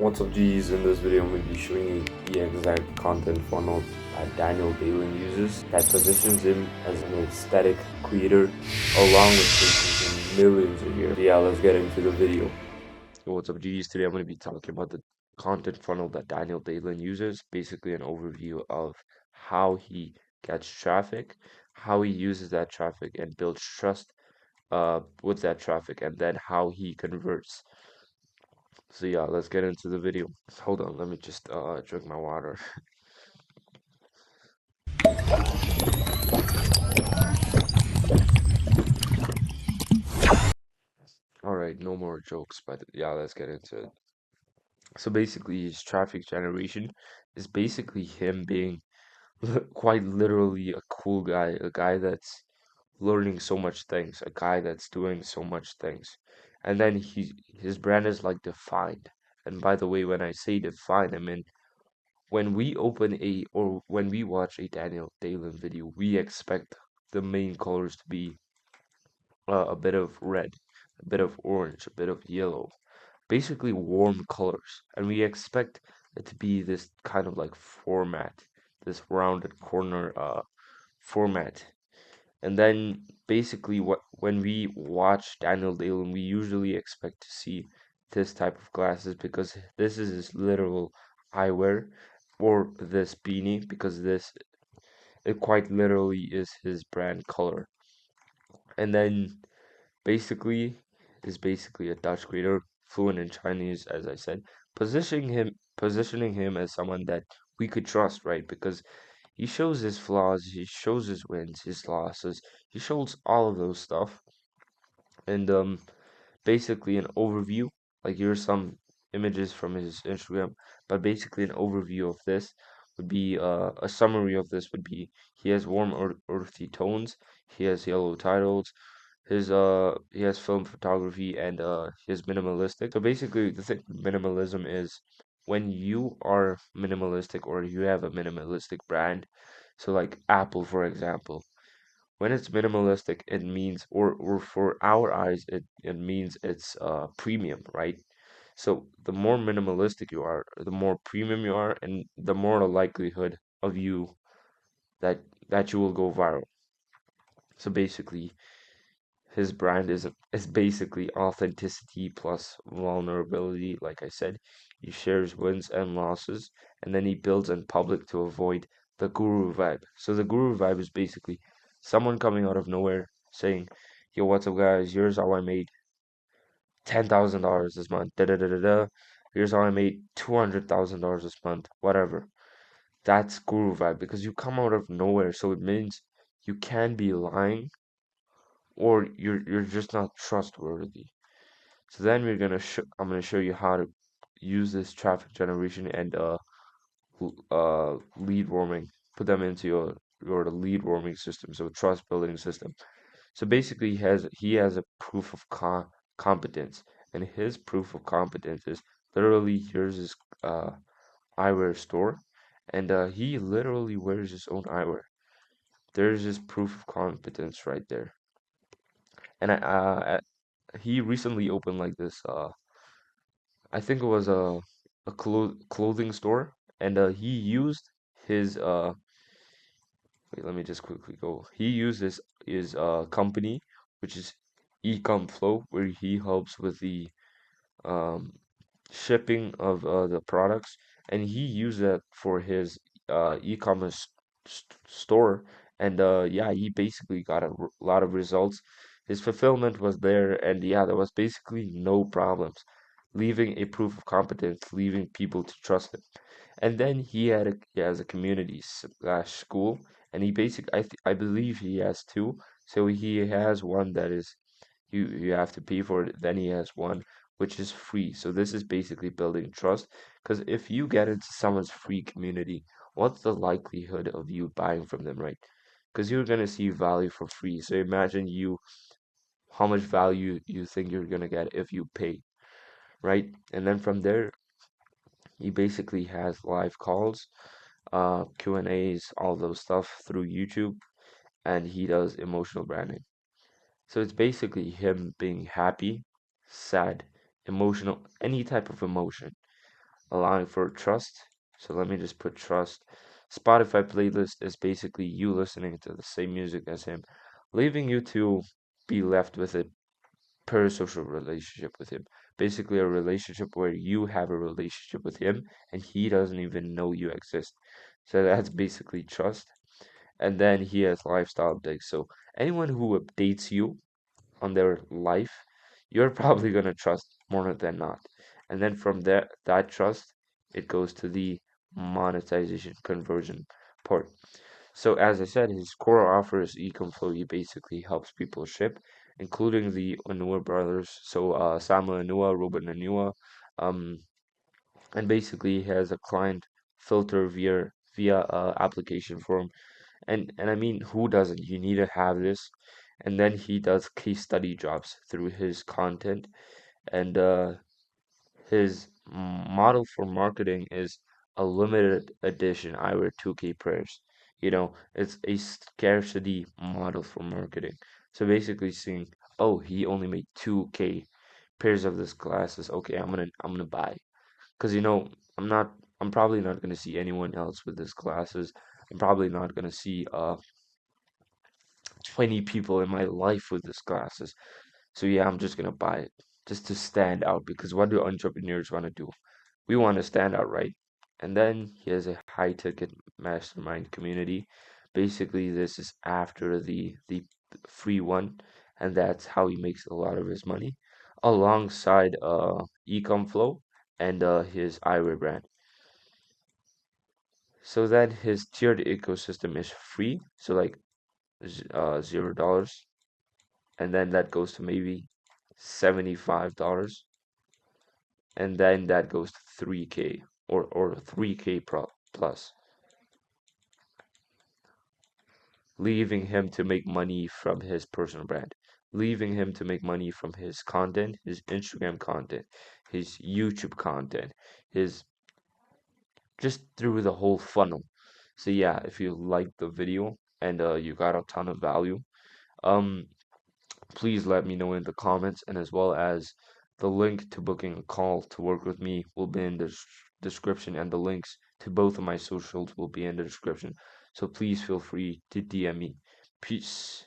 What's up, G's? In this video, I'm going to be showing you the exact content funnel that Daniel Dalen uses that positions him as an aesthetic creator along with making millions a year. So yeah, let's get into the video. What's up, G's? Today I'm going to be talking about the content funnel that Daniel Dalen uses, basically an overview of how he gets traffic, how he uses that traffic and builds trust with that traffic, and then how he converts. So yeah, let's get into the video. Hold on, let me just drink my water. All right, no more jokes, but yeah, let's get into it. So basically, his traffic generation is basically him being quite literally a cool guy, a guy that's learning so much things, a guy that's doing so much things. And then his brand is like defined. And by the way, when I say defined, I mean when we open a or when we watch a Daniel Dalen video, we expect the main colors to be a bit of red, a bit of orange, a bit of yellow, basically warm colors. And we expect it to be this kind of like format, this rounded corner format. And then basically what when we watch Daniel Dalen, we usually expect to see this type of glasses because this is his literal eyewear, or this beanie because this it quite literally is his brand color. And then basically is basically a Dutch creator, fluent in Chinese, as I said, positioning him as someone that we could trust, right? Because he shows his flaws, he shows his wins, his losses, he shows all of those stuff. And basically an overview, like here's some images from his Instagram, but basically an overview of this would be a summary of this would be he has warm earthy tones, he has yellow titles, he has film photography, and he is minimalistic. So basically the thing with minimalism is when you are minimalistic or you have a minimalistic brand, so like Apple for example, when it's minimalistic it means, or for our eyes it means it's premium, right? So the more minimalistic you are, the more premium you are, and the more the likelihood of you that you will go viral. So basically his brand is basically authenticity plus vulnerability. Like I said, he shares wins and losses, and then he builds in public to avoid the guru vibe. So the guru vibe is basically someone coming out of nowhere saying, "Yo, what's up, guys? Here's how I made $10,000 this month. Da da da da da. Here's how I made $200,000 this month. Whatever." That's guru vibe because you come out of nowhere, so it means you can be lying or you're just not trustworthy. So then I'm gonna show you how to use this traffic generation and lead warming, put them into your lead warming system, so trust building system. So basically he has a proof of competence, and his proof of competence is literally here's his uh eyewear store, and he literally wears his own eyewear. There's his proof of competence right there. And he recently opened like this I think it was a clothing store, and he used his wait, let me just quickly go. He used his company, which is Ecom Flow, where he helps with the um shipping of the products, and he used that for his e-commerce store, and yeah, he basically got a lot of results. His fulfillment was there, and yeah, there was basically no problems, leaving a proof of competence, leaving people to trust him. And then he has a community slash school, and he basically I believe he has two. So he has one that is you have to pay for it. Then he has one which is free. So this is basically building trust. Because if you get into someone's free community, what's the likelihood of you buying from them, right? Because you're gonna see value for free. So imagine you how much value you think you're gonna get if you pay, right? And then from there, he basically has live calls, Q&As, all those stuff through YouTube, and he does emotional branding. So it's basically him being happy, sad, emotional, any type of emotion. allowing for trust. So let me just put trust. Spotify playlist is basically you listening to the same music as him, leaving you to be left with a parasocial relationship with him. Basically, a relationship where you have a relationship with him and he doesn't even know you exist. So that's basically trust. And then he has lifestyle updates. So anyone who updates you on their life, you're probably going to trust more than not. And then from there, that trust, it goes to the monetization conversion part. So as I said, his core offer is e-com flow. He basically helps people ship, including the Anua brothers. So Samuel Anua, Ruben Anua, um, and basically he has a client filter via application form. And I mean, who doesn't? You need to have this. And then he does case study jobs through his content, and his model for marketing is a limited edition eyewear 2K pairs. It's a scarcity model for marketing. So basically saying, oh, he only made 2K pairs of this glasses. Okay, I'm gonna buy. Because I'm probably not gonna see anyone else with this glasses. I'm probably not gonna see 20 people in my life with this glasses. So yeah, I'm just gonna buy it just to stand out because what do entrepreneurs want to do? We want to stand out, right? And then he has a high ticket mastermind community. Basically, this is after the free one, and that's how he makes a lot of his money, alongside Ecom Flow and his eyewear brand. So then his tiered ecosystem is free, so like $0, and then that goes to maybe $75, and then that goes to 3K or 3K plus, leaving him to make money from his personal brand, leaving him to make money from his content, his Instagram content, his YouTube content, his just through the whole funnel. So yeah, if you liked the video and you got a ton of value, um please let me know in the comments, and as well as the link to booking a call to work with me will be in the description, and the links to both of my socials will be in the description. So please feel free to DM me. Peace.